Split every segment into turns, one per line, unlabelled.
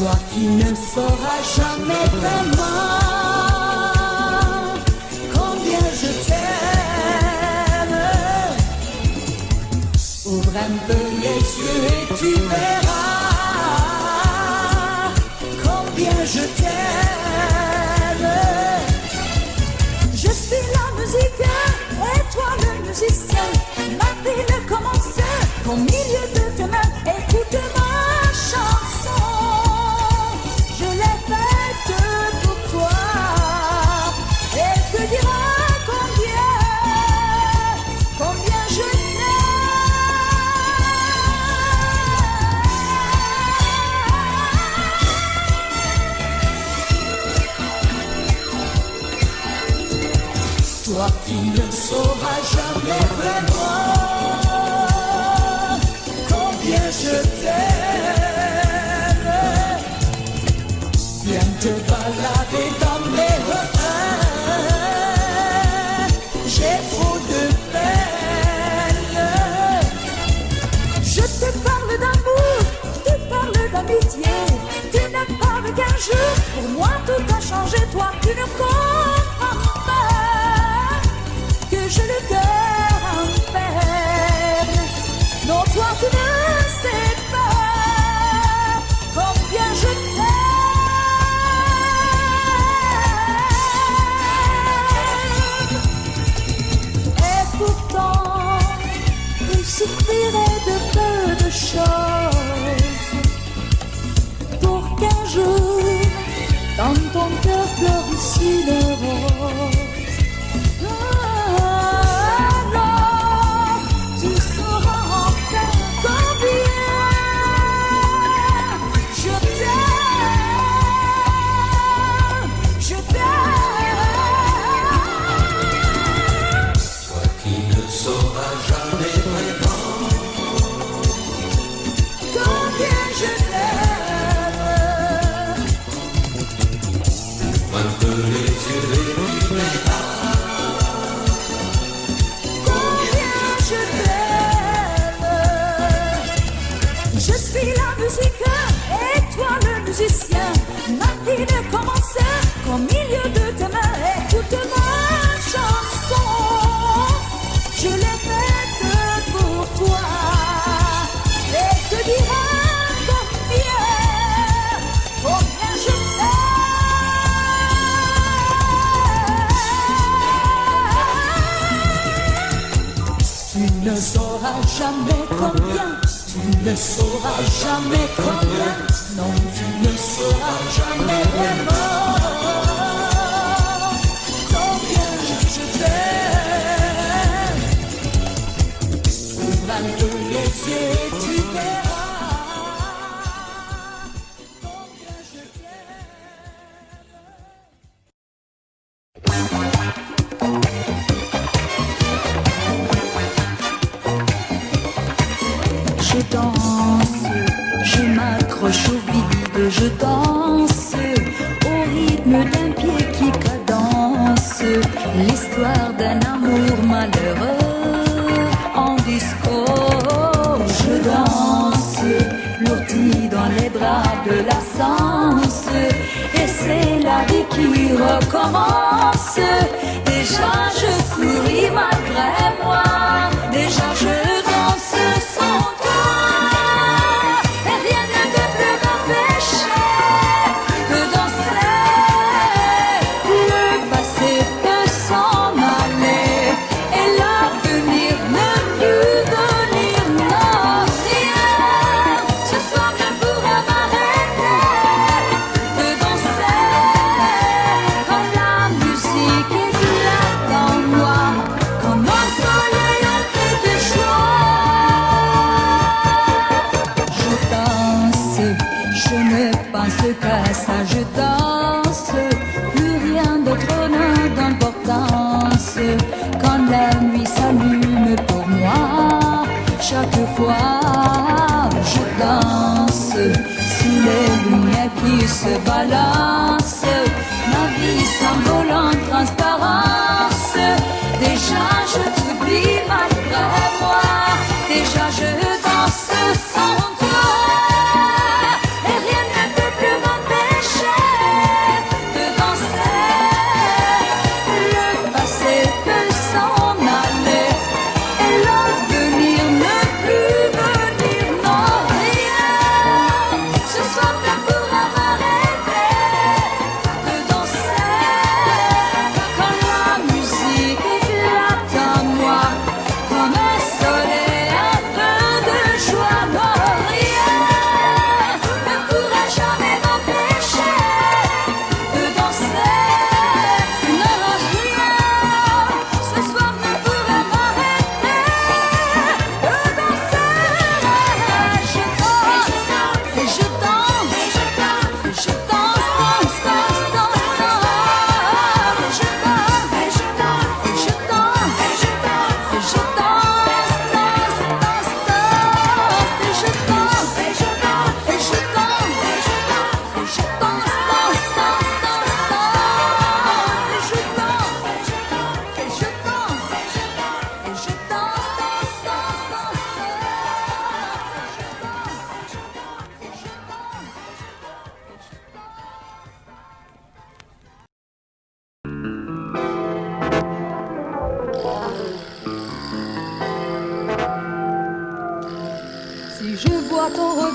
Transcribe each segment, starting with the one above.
Toi qui ne sauras jamais vraiment combien je t'aime. Ouvre un peu les yeux et tu verras combien je t'aime. Je suis la musique et toi le musicien. Ma vie ne commence qu'au milieu de tes mains. Écoute ma chanson, je l'ai faite pour toi. Elle te dira combien je t'aime. Toi qui ne sauras jamais vraiment combien je t'aime. Viens te balader dans mes refrains. J'ai trop de peine. Je te parle d'amour, tu parles d'amitié. Tu n'as pas vu qu'un jour, pour moi tout a changé. Toi tu ne comprends pas que j'ai le cœur en peine. Non, toi tu ne sais pas combien je t'aime. Et pourtant, il suffirait de peu de choses pour qu'un jour, dans ton cœur fleurisse une rose. Ma vie ne commence qu'au milieu de tes mains. Écoute ma chanson, je l'ai faite pour toi. Et te dira combien je t'aime. Tu ne sauras jamais combien. Tu ne sauras jamais combien. Non, tu ne sauras jamais vraiment combien je t'aime. Ouvre un peu les yeux et tu verras combien je t'aime. Je danse, je m'accroche au vide. Je danse au rythme d'un pied qui cadence l'histoire d'un amour malheureux en disco. Je danse lourdi dans les bras de l'absence et c'est la vie qui recommence. Déjà je souris malgré moi, déjà je danse sans toi. Qu'à ça je danse, plus rien d'autre n'a d'importance. Quand la nuit s'allume pour moi, chaque fois je danse sous les lumières qui se balancent. Ma vie s'envole en transparence. Déjà je t'oublie malgré moi, déjà je danse sans toi. Et rien ne peut plus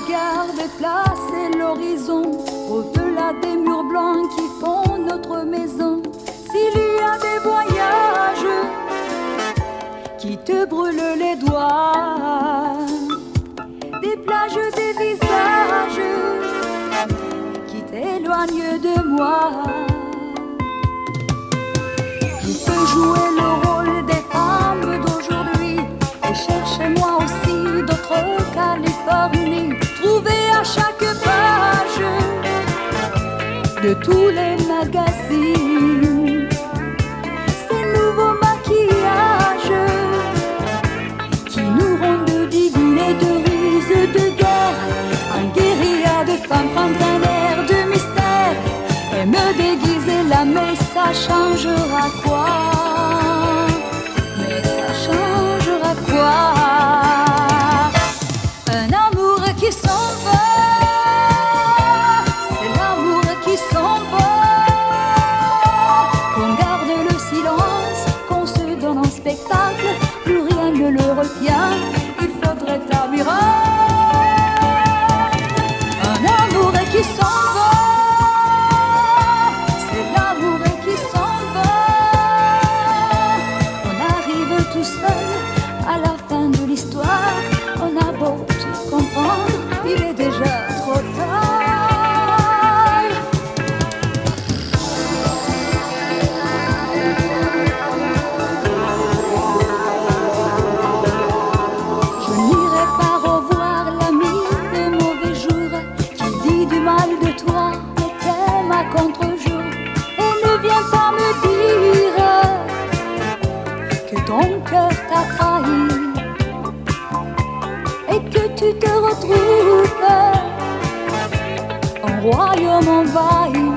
regard déplacer l'horizon au-delà des murs blancs qui font notre maison. S'il y a des voyages qui te brûlent les doigts, des plages, des visages qui t'éloignent de moi, je peux jouer le rôle des femmes d'aujourd'hui et chercher moi aussi d'autres Californie, trouver à chaque page de tous les magazines ces nouveaux maquillages qui nous rendent dignes de ruses de guerre. Un guérilla de femmes prendre un air de mystère et me déguiser là, mais ça changera quoi? Mais ça changera quoi? Un amour qui s'en va, c'est l'amour qui s'en va. Qu'on garde le silence, qu'on se donne en spectacle, plus rien ne le retient, il faudrait un miracle. Un amour qui s'en va, c'est l'amour qui s'en va. On arrive tout seul à la fin de l'histoire, on a beau tout comprendre, il est déjà trop tard. Je n'irai pas revoir l'ami des mauvais jours qui dit du mal de toi et t'aime à contre-jour. Et ne viens pas me dire que ton cœur t'a trahi et que tu te retrouves en royaume envahi.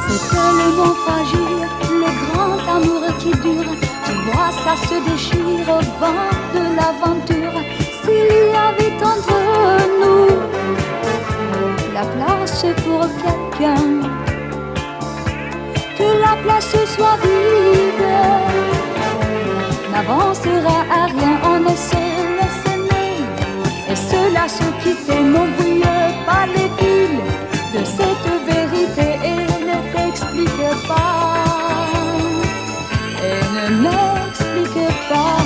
C'est tellement fragile, le grand amour qui dure. Tu vois, ça se déchire au vent de l'aventure. S'il y avait entre nous la place pour quelqu'un, que la place soit vide, n'avancera à rien, on ne se laisse aimer. Et cela se quitter n'oublie pas les fils de cette vérité et ne t'explique pas, et ne m'explique pas.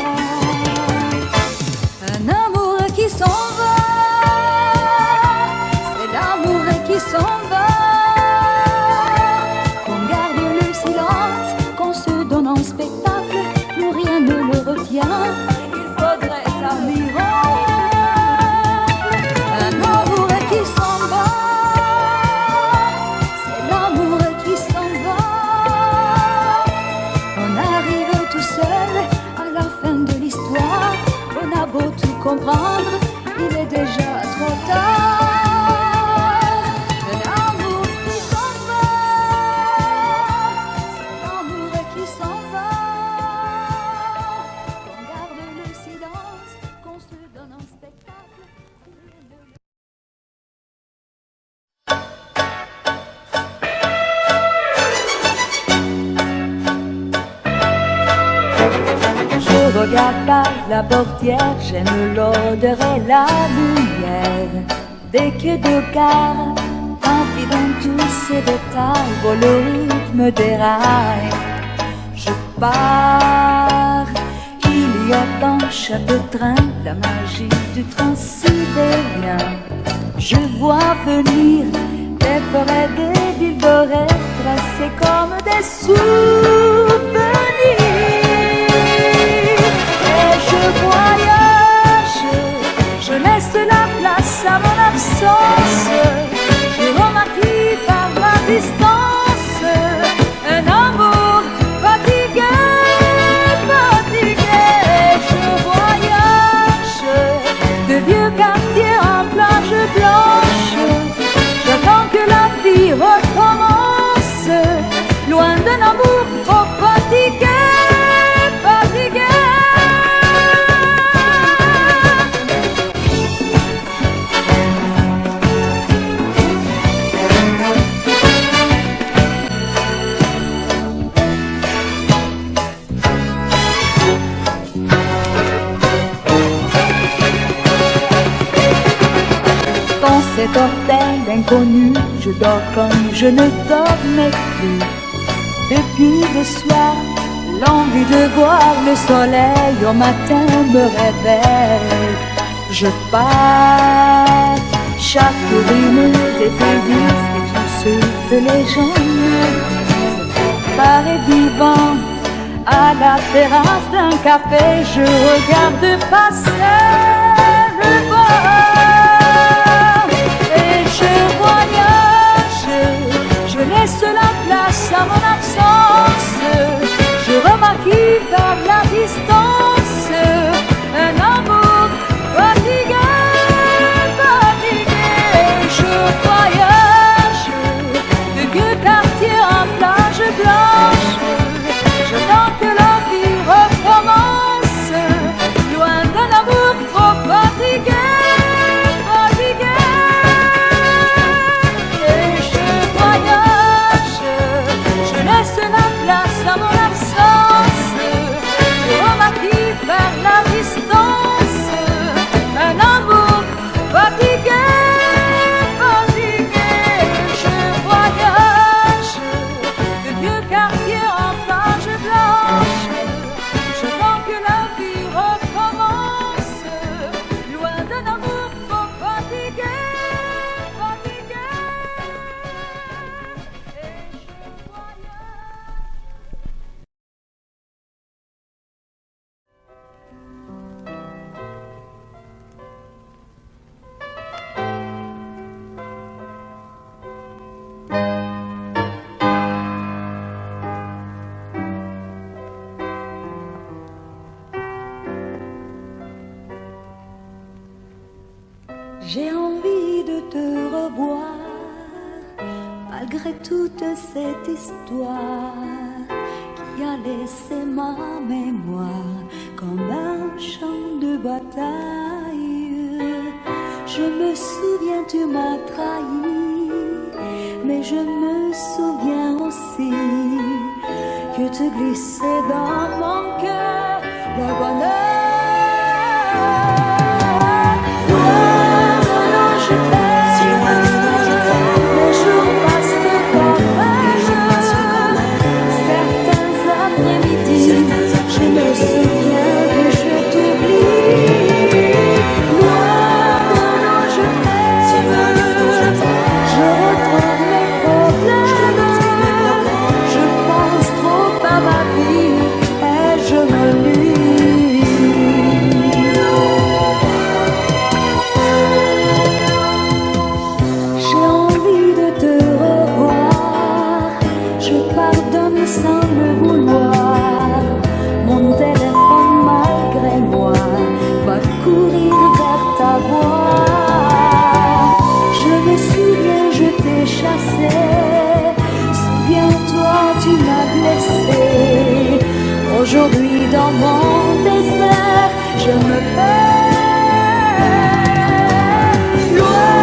Un amour qui s'en va, c'est l'amour qui s'en va. Qu'on garde le silence, qu'on se donne en spectacle, plus rien ne le retient, il faudrait un miracle. Un amour qui s'en va, c'est l'amour qui s'en va. On arrive tout seul à la fin de l'histoire, on a beau tout comprendre, il est déjà trop tard. Un amour qui s'en va, c'est l'amour qui s'en va. Qu'on garde le silence, qu'on se donne un spectacle. Je regarde par la portière, j'aime l'odeur et la lumière. Dès que deux cars, tant pis dans tous ces détails, vont le rythme des rails. Je pars, il y a dans chaque train la magie du transsibérien. Je vois venir des forêts, des villes dorées, tracées comme des souvenirs. Et je voyage, je laisse la place à mon absence. Je remarque par la distance un amour fatigué, fatigué. Je voyage de vieux quartiers en plage blanche. J'attends que la vie recommence, loin d'un amour cortège d'inconnus, je dors comme je ne dormais plus. Depuis le soir, l'envie de voir le soleil au matin me réveille. Je pars, chaque rime des délices et tout ce que les gens me disent paraît vivant. À la terrasse d'un café, je regarde passer le vent et je voyage. Je laisse la place à mon absence. Je remarque par la distance un amour fatigué, fatigué. Je voyage de vieux quartiers en plage blanche. J'attends que la vie recommence, loin d'un amour trop fatigué, fatigué. Et je voyage, je laisse la place à mon absence. Je remarque par la distance un amour fatigué, fatigué. Je voyage de vieux quartiers en plage blanche. J'attends que la vie recommence, loin d'un amour trop fatigué, fatigué. Et je voyage. J'ai envie de te revoir, malgré toute cette histoire qui a laissé ma mémoire comme un champ de bataille. Je me souviens, tu m'as trahi, mais je me souviens aussi que tu glissais dans mon cœur le bonheur. Aujourd'hui dans mon désert, je me perds. Loin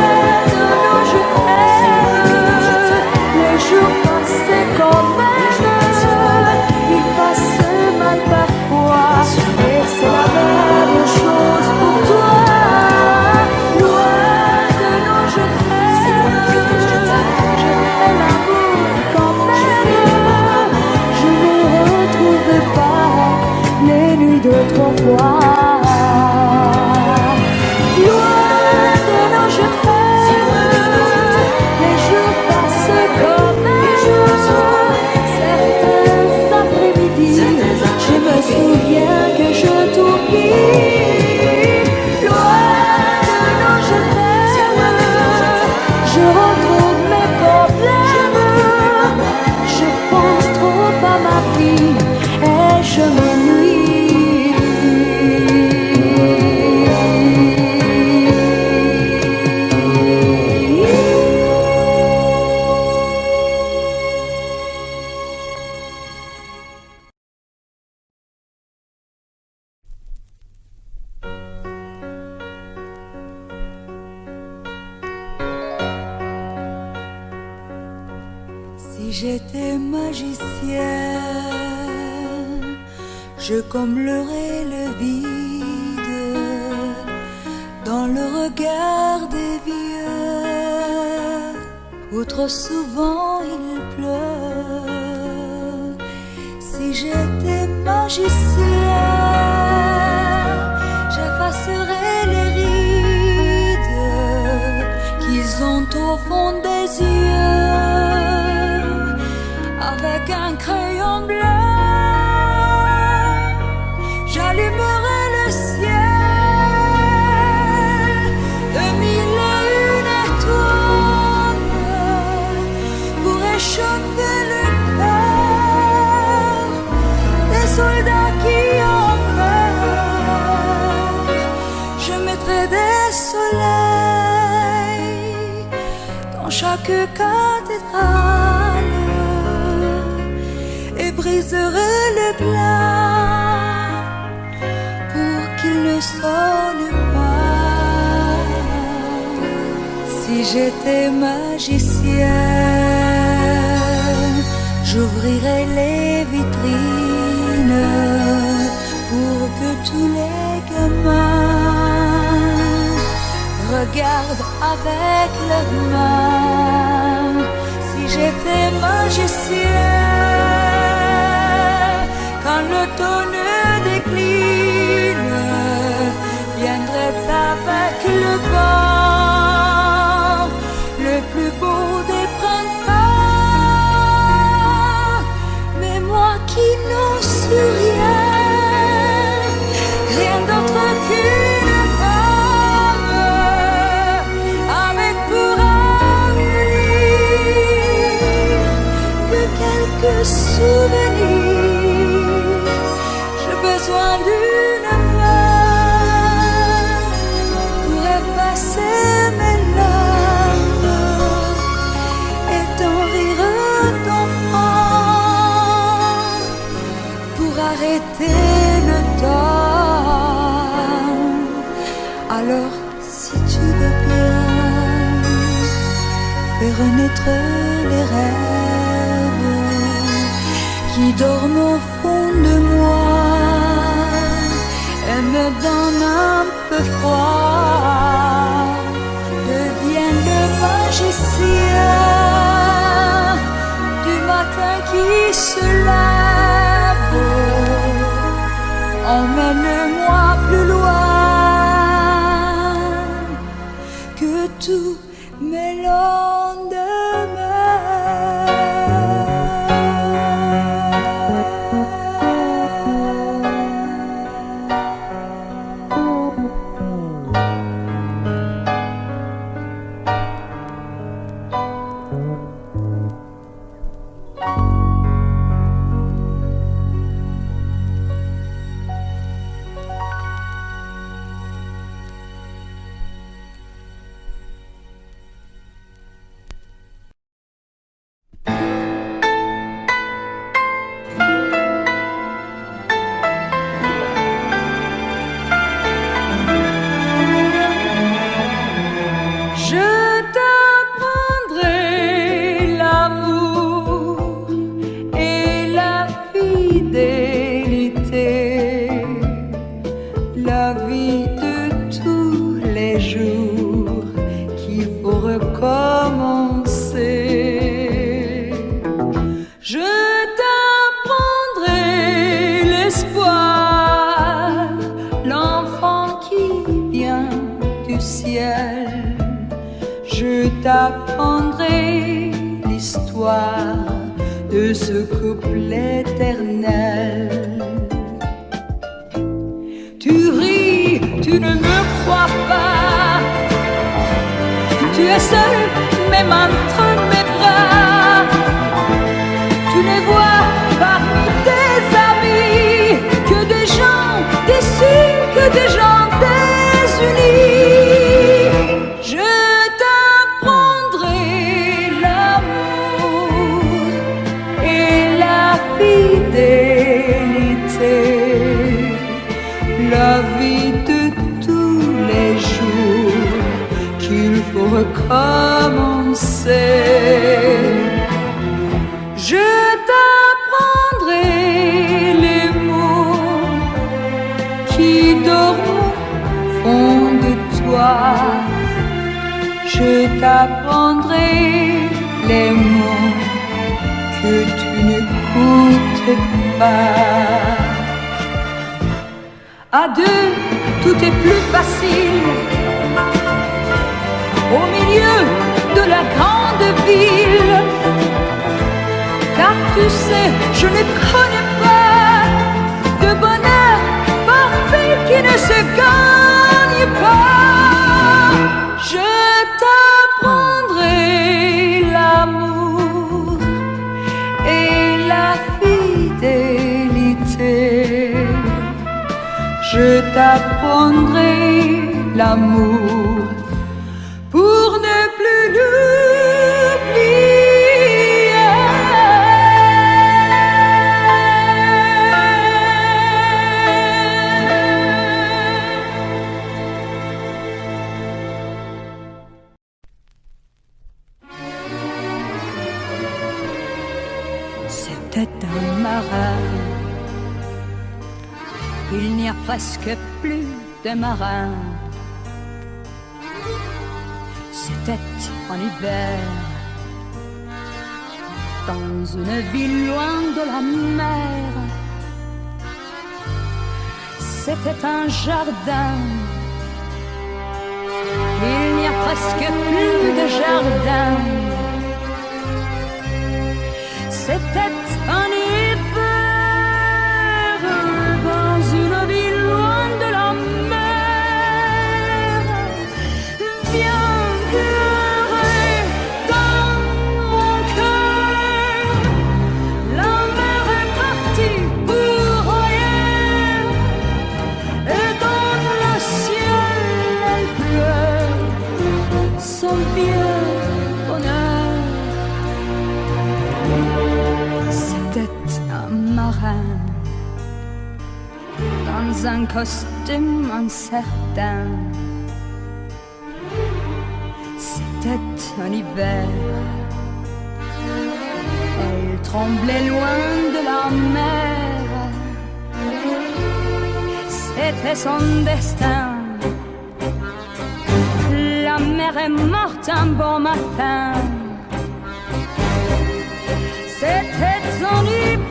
de nous je t'aime. Les jours passent comme ils passent mal parfois, et c'est la même chose pour toi. Loin de nous je t'aime. Je fais l'amour quand même. Je ne retrouve pas les nuits d'autrefois. Loin de nous je t'aime. Les jours passent comme certains après-midi. Je me souviens que je t'oublie. Loin de nous je t'aime. Je retrouve mes problèmes. Je pense trop à ma vie et je m'ennuie. Si j'étais magicien, je comblerais le vide dans le regard des vieux. où trop souvent il pleut. Si j'étais magicien, j'effacerais les rides qu'ils ont au fond des yeux avec un crayon bleu. J'allumerai le ciel de mille et une étoiles pour réchauffer le cœur des soldats qui en meurent. Je mettrai des soleils dans chaque cathédrale et briserai le glas pour qu'il ne sonne pas. Si j'étais magicien, j'ouvrirais les vitrines pour que tous les gamins regardent avec leurs mains. Si j'étais magicien, quand l'automne décline, viendrait avec le vent le plus beau des printemps. Mais moi qui n'en suis rien, rien d'autre qu'une femme avec pour avenir que quelques souvenirs. J'ai besoin d'une main pour effacer mes larmes et d'en rire d'enfant pour arrêter le temps. Alors si tu veux bien faire renaître les rêves qui dorment au fond de moi et me donnent un peu froid, deviens le magicien du matin qui se lève. Emmène-moi plus loin que tous mes lendemains.
T'apprendrai l'histoire de ce couple éternel. Tu ris, tu ne me crois pas. Tu es seul, même entre mes bras. Tu ne vois parmi tes amis que des gens déçus, que des gens désunis. La vie de tous les jours qu'il faut recommencer. Je t'apprendrai les mots qui dorment au fond de toi. Je t'apprendrai les mots que tu n'écoutes pas. À deux, tout est plus facile. Au milieu de la grande ville, car tu sais, je ne connais pas de bonheur parfait qui ne se gagne pas. Je t'apprendrai l'amour et la fidélité. Je t'apprendrai l'amour pour ne plus l'oublier. C'était un marin. Il n'y a presque plus de marins. C'était en hiver, dans une ville loin de la mer. C'était un jardin. Il n'y a presque plus de jardin. C'était un hiver dans une ville loin de la mer. Viens pleurer dans mon cœur. La mer est partie pour ailleurs. Et dans le ciel elle pleure son vieux bonheur. C'était un marin dans un costume incertain. C'était un hiver. Elle tremblait loin de la mer. C'était son destin. La mer est morte un bon matin. C'était son hiver.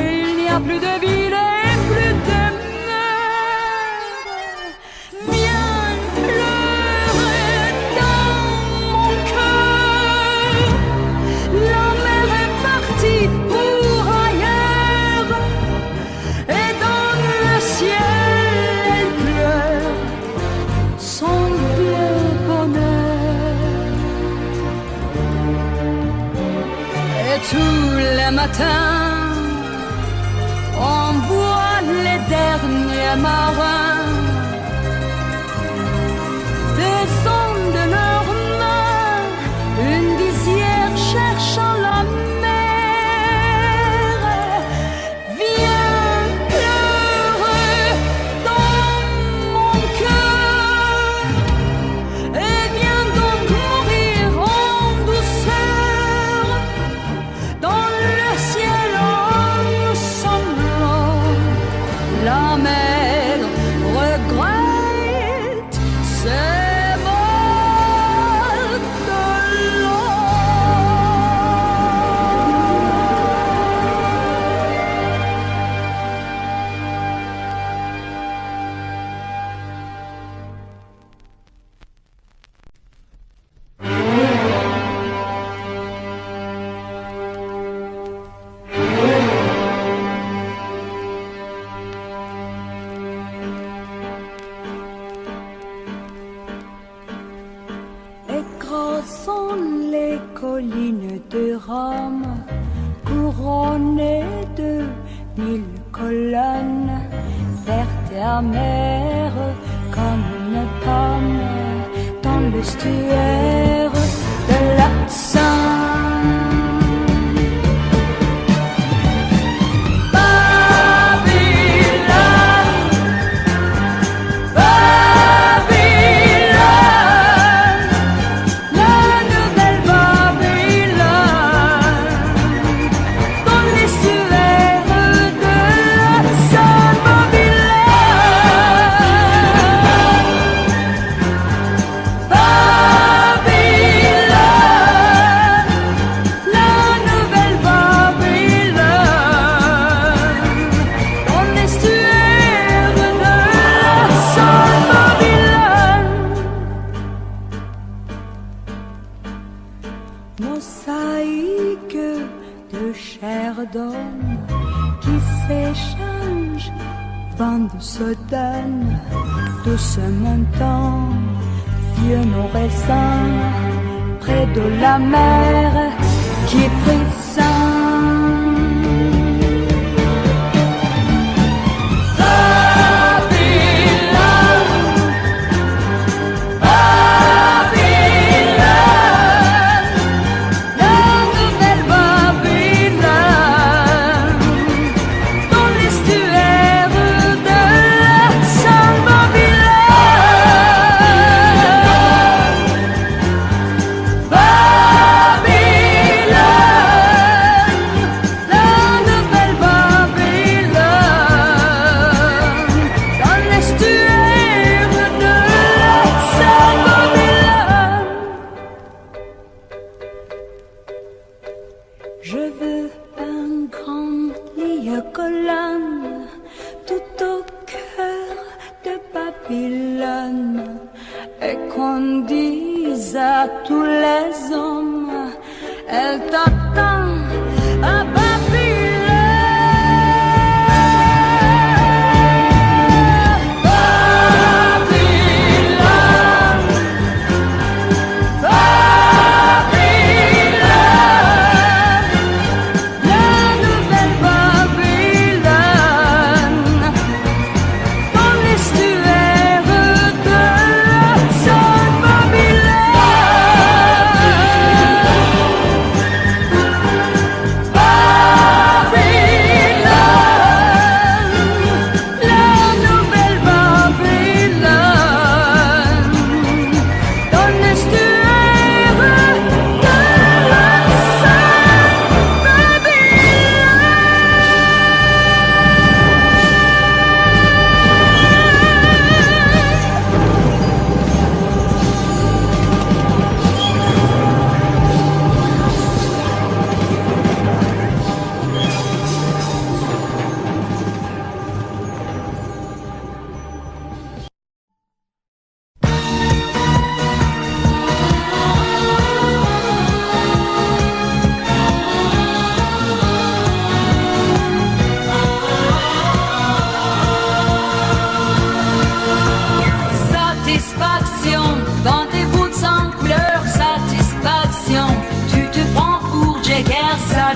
Il n'y a plus de ville et plus de mer. Viens pleurer dans mon cœur. La mer est partie pour ailleurs. Et dans le ciel elle pleure son vieux bonheur. Et tous les matins, on voit les derniers marins descendre de leurs mains une visière cherchant la mer. Viens pleurer dans mon cœur et viens donc mourir en douceur dans le ciel en semblant. La mer regrette ses morts de l'eau. Écrasant les collines de Rome, couronnées de 1000 colonnes, vertes et amères comme une pomme dans l'estuaire de l'Hudson.
Babylone.
de chair d'homme qui s'échange, vendent, se donnent, de ce montant, vieux nos récents, près de la mer qui frissonne. Et qu'on dise à tous les hommes, elle t'attend à Babylone. Babylone, Babylone, la nouvelle Babylone, dans l'estuaire de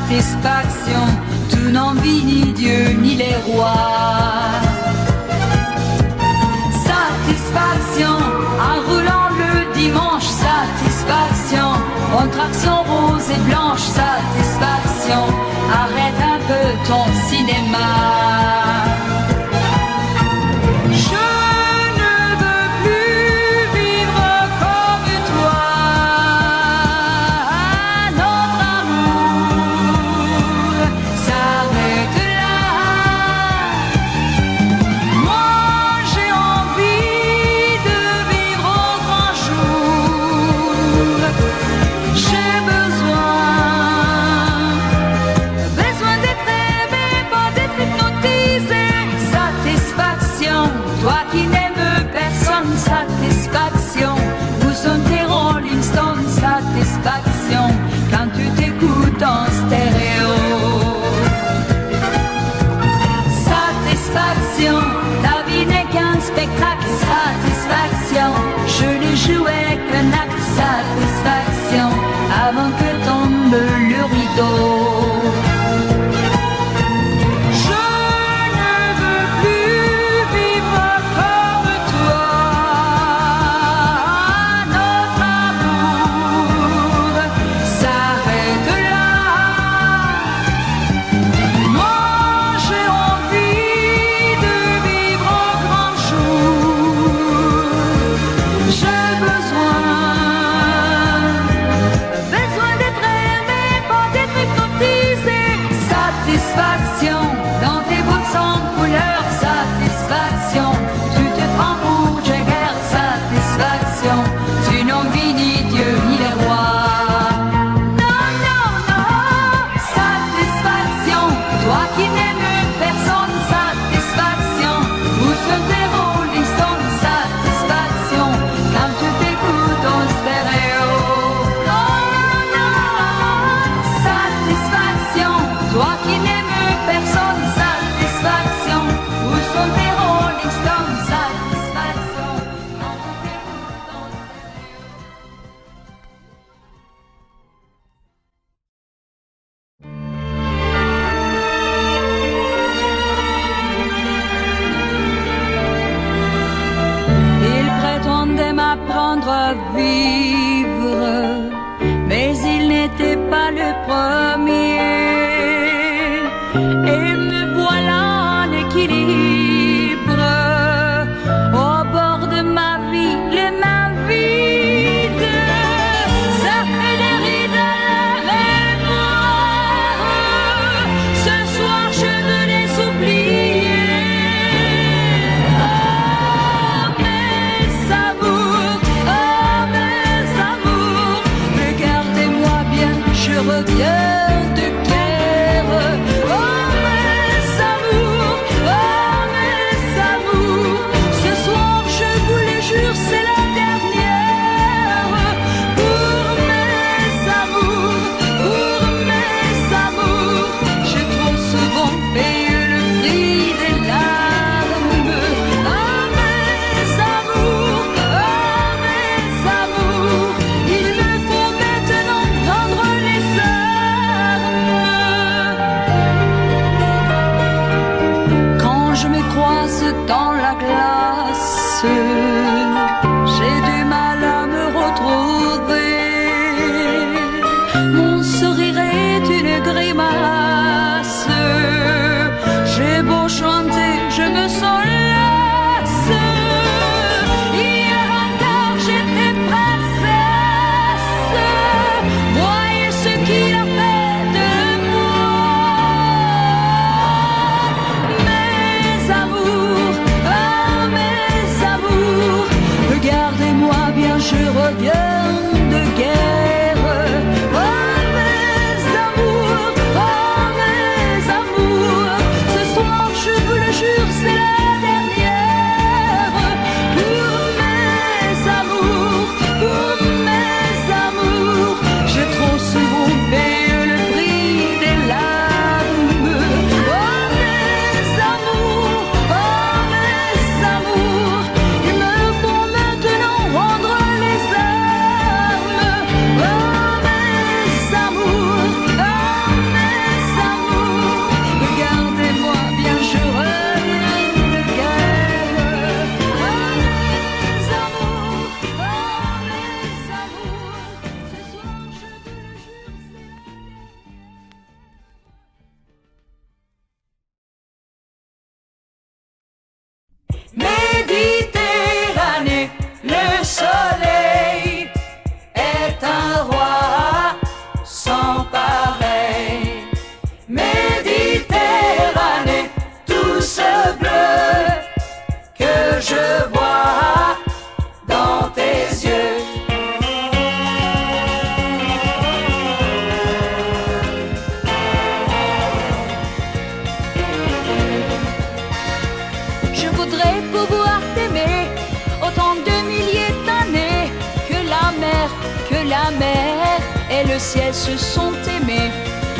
satisfaction, tu n'envies ni Dieu ni les rois. Satisfaction, en roulant le dimanche, satisfaction, entre actions roses et blanches, satisfaction, arrête un peu ton cinéma.
Besoin d'être aimé, pas d'être hypnotisé.
la mer et le ciel se sont aimés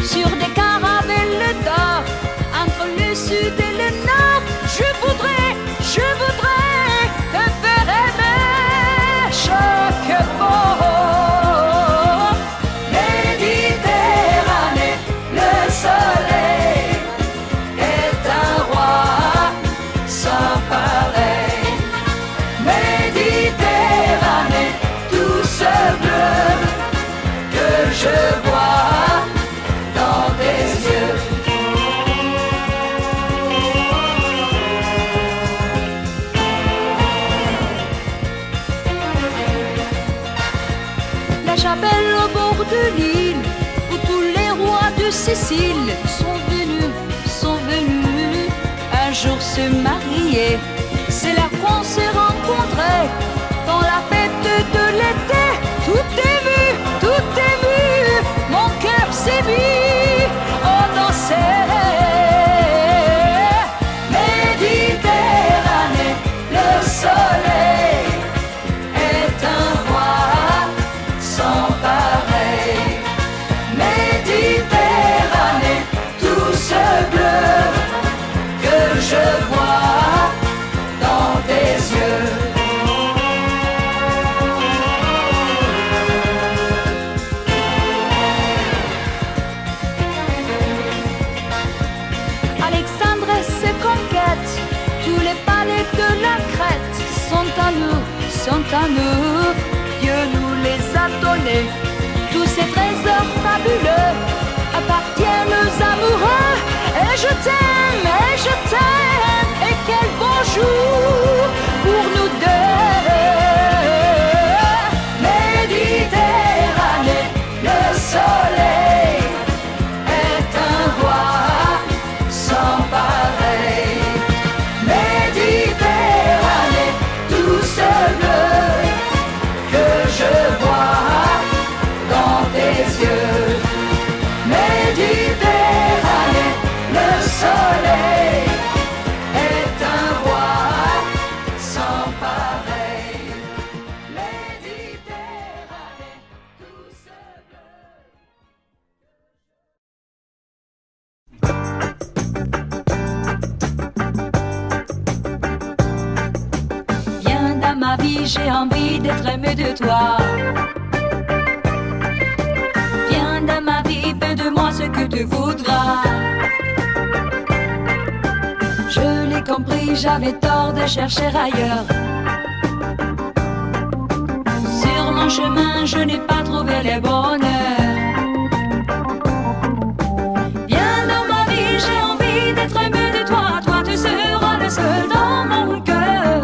sur des caravelles d'or entre le sud et le nord. Je voudrais te faire aimer chaque bord. Méditerranée, le soleil est un roi sans pareil. Méditerranée, tout ce bleu que je vois dans tes yeux. La chapelle au bord de l'île où tous les rois de Sicile sont venus un jour se marier. C'est là qu'on s'est rencontrés dans la fête de l'été. Tout est vu, mon cœur s'est mis au danser. Méditerranée, le soleil est un roi sans pareil. Méditerranée, tout ce bleu que je vois dans tes yeux. Alexandre et ses conquêtes, tous les palais de la Crète sont à nous. Dieu nous les a donnés. Tous ces trésors fabuleux appartiennent aux amoureux. Et je t'aime, et quel beau jour pour nous deux. Méditerranée, le soleil est un roi sans pareil. Méditerranée, tout ce bleu que je vois dans tes yeux. Méditerranée, le soleil est un roi sans pareil. Méditerranée, tout ce bleu. Viens dans ma vie, j'ai envie d'être aimé de toi. Viens dans ma vie, fais de moi ce que tu voudras. Je l'ai compris, j'avais tort de chercher ailleurs. Sur mon chemin, je n'ai pas trouvé le bonheur. Viens dans ma vie, j'ai envie d'être aimé de toi. Toi, tu seras le seul dans mon cœur.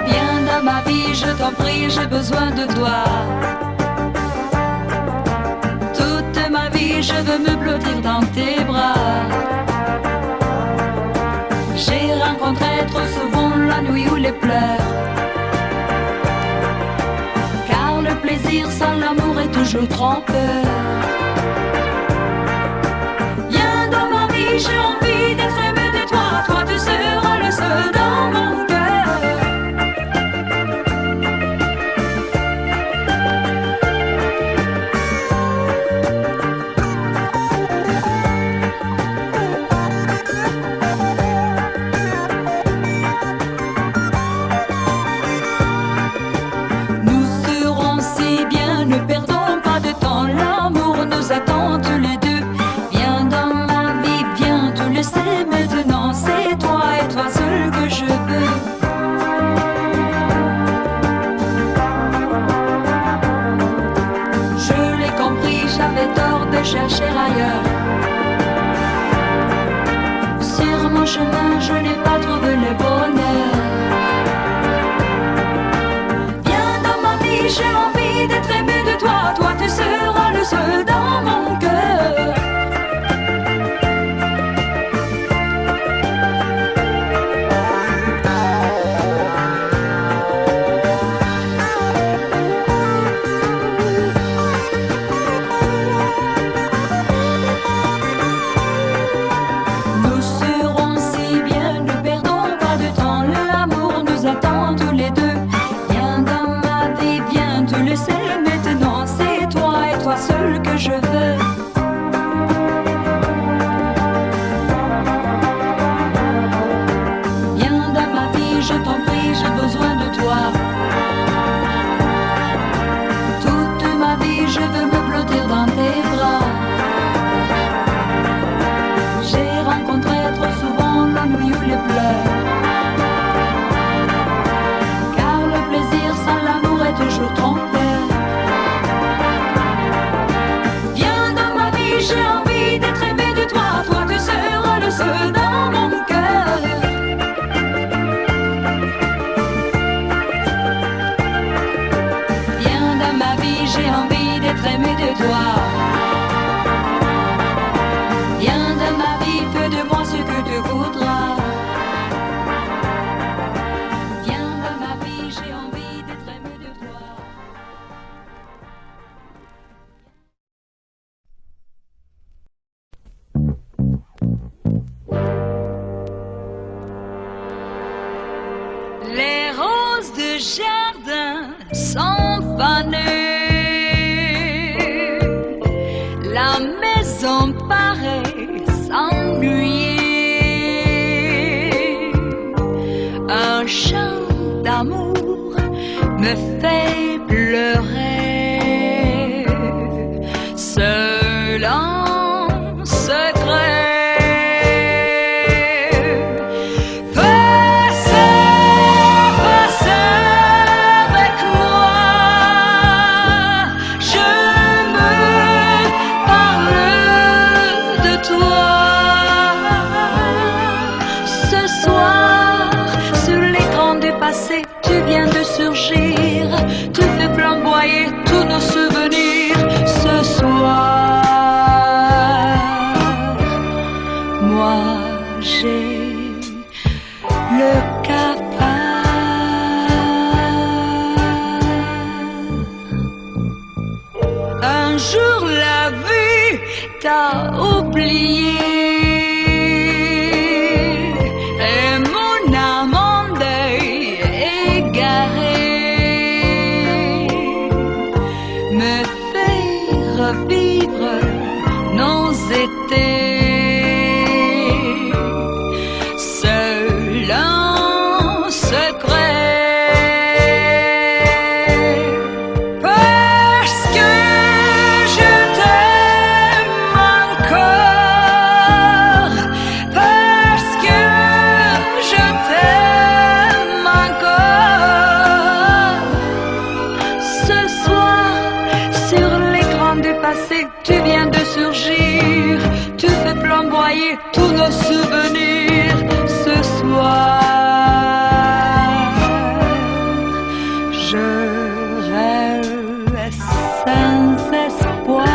Viens dans ma vie, je t'en prie, j'ai besoin de toi. Toute ma vie, je veux me blottir dans tes bras. J'ai rencontré trop souvent la nuit ou les pleurs. Car le plaisir sans l'amour est toujours trompeur. Viens dans ma vie, j'ai envie d'être aimé de toi. Toi, tu seras le seul dans mon cœur. Nous serons si bien, ne perdons pas de temps. L'amour nous attend tous les deux. Viens dans ma vie, viens, tu le je veux me blottir dans tes bras. J'ai rencontré trop souvent l'ennui ou les pleurs, car le plaisir sans l'amour est toujours trompeur. Viens dans ma vie, j'ai envie d'être aimé de toi. Toi tu seras le seul dans mon cœur. Viens dans ma vie, j'ai envie d'être aimé de toi. Viens dans ma vie, fais de moi ce que tu voudras. Viens dans ma vie, j'ai envie d'être aimé de toi. Les roses de jardin sont fanées, la maison paraît s'ennuyer. Un chant d'amour me fait pleurer, seul en secret. Tu viens de surgir, tu fais flamboyer tous nos souvenirs ce soir. Moi j'ai le cafard. Un jour la vie t'a oublié et mon âme en deuil me fait revivre nos étés, seul en secret. Parce que je t'aime encore, parce que je t'aime encore. Ce soir, sur l'écran du passé, tu viens de surgir, tu fais flamboyer tous nos souvenirs ce soir. Je rêve sans espoir.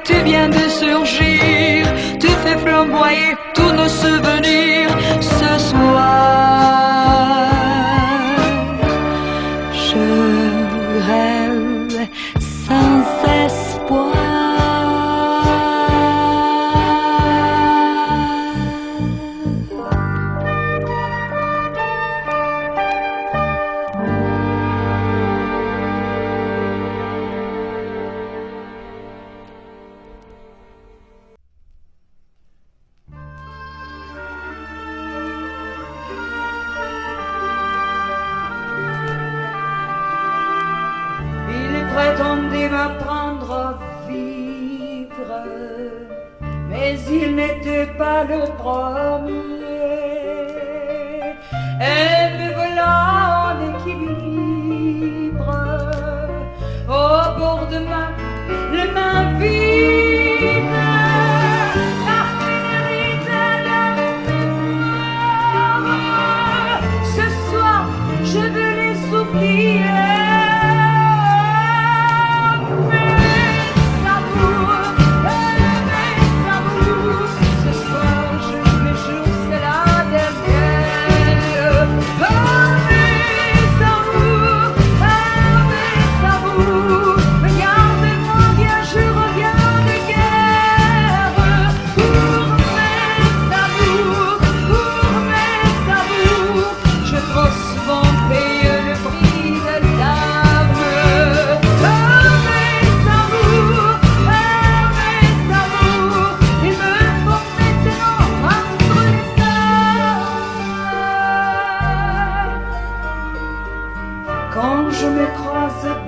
Tu viens de surgir, tu fais flamboyer tous nos souvenirs ce soir. Je rêve sans espoir.
Prétendait m'apprendre à vivre, mais il n'était pas le premier. Et me voilà en équilibre, au bord de les mains vides. La finalité de l'amour, ce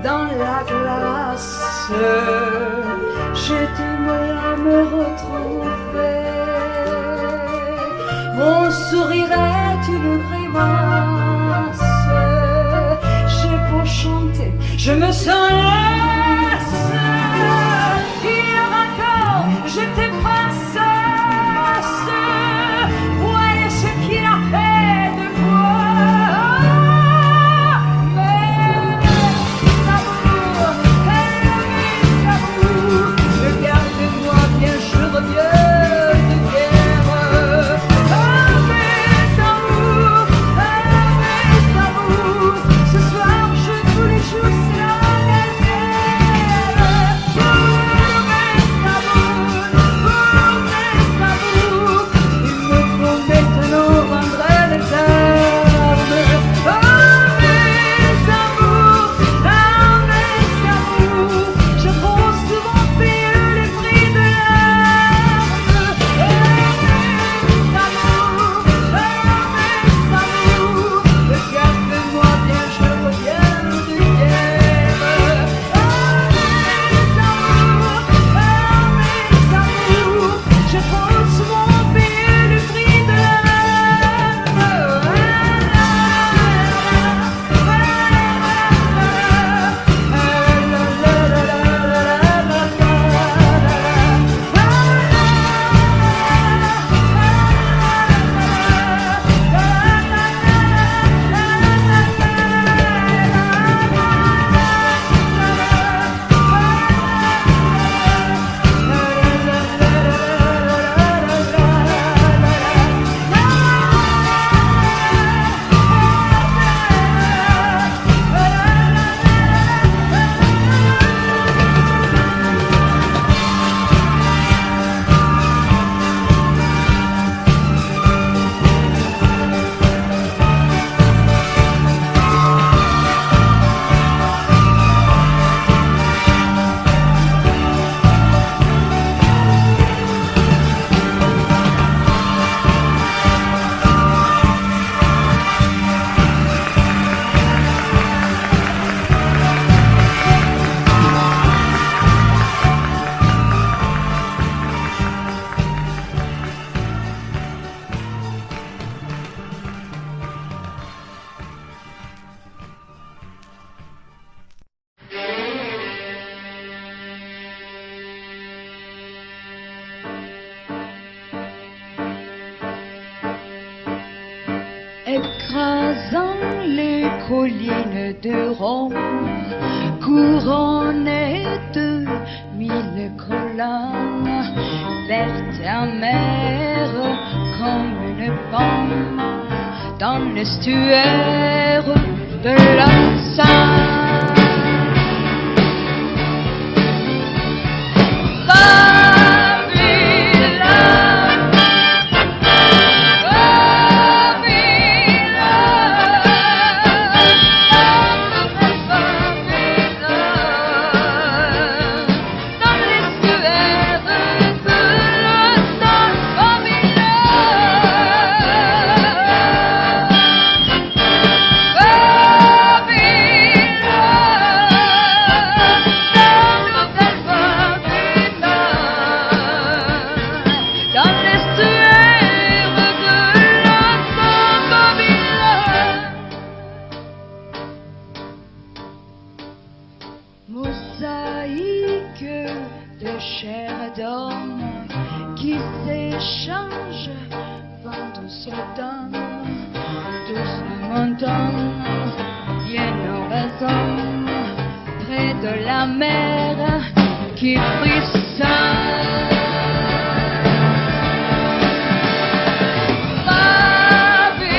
dans la glace. J'ai du mal à me retrouver. Mon sourire est une grimace. J'ai beau chanter, je me sens lasse. Hier encore, j'étais princesse. Voyez ce qu'il a fait de moi. Mais mes amours, regardez-moi bien, je reviens de guerre. Mes amours, ce soir je tous les jours c'est la galère. Mes amours, il me faut maintenant vendre les armes. Mes amours, je pense souvent payer le prix de l'arme. Mes amours, regardez-moi bien, je reviens de guerre. Mes amours, je pense souvent payer le prix de
Écrasant les collines de Rome, couronnées de 1000 colonnes, vertes amères comme une pomme, dans l'estuaire de la Seine.
Mosaïque de chair d'homme qui s'échange pendant se donne, doucement donne, bien en raison, près de la mer qui frissonne.
Babylone.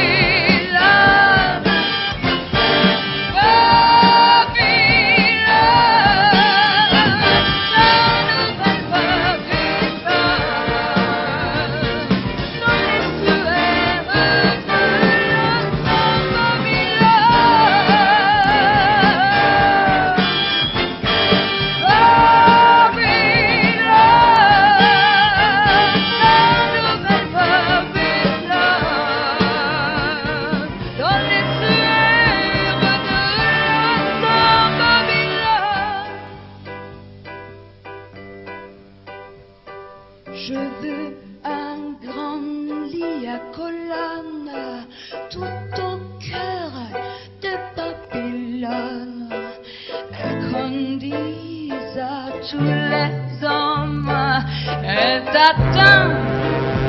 j'attends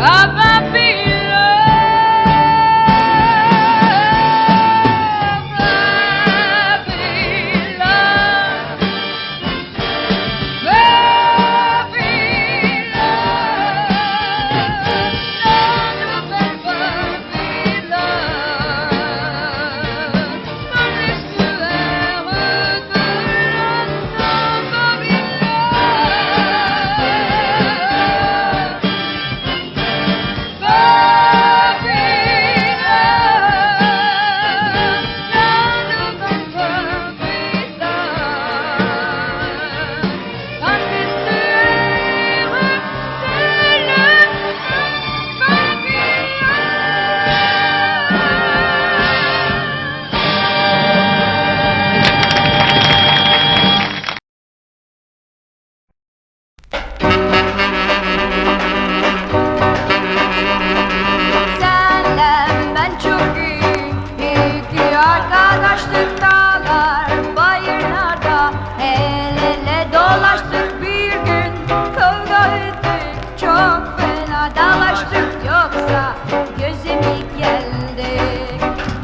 à Babylone.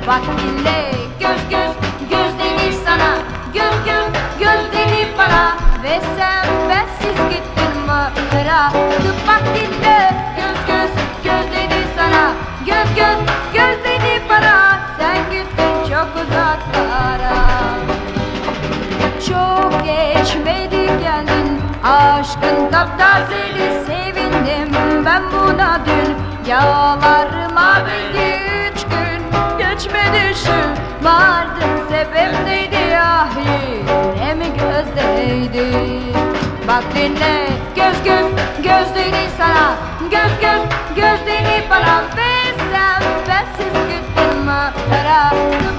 Bak dinle göz göz gözleri sana, göz göz gözleri bana, ve sen bensiz gittin mıra. Bak dinle göz göz gözleri sana, göz göz gözleri bana, sen gittin çok uzaklara. Çok geçmedi geldin, aşkın taptazeli, sevindim ben buna dün. Yağlarıma bir üç gün geçmedi şu, vardın sebep neydi ahi, ne mi gözdeydi? Bak dinle göz göz gözleri sana, göz göz gözleri bana, ve sen bensiz gittin mıra.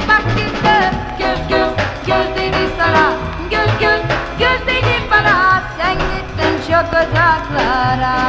Bak dinle göz göz gözleri sana, göz göz gözleri bana, sen gittin çok uzaklara.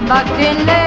Bak dinle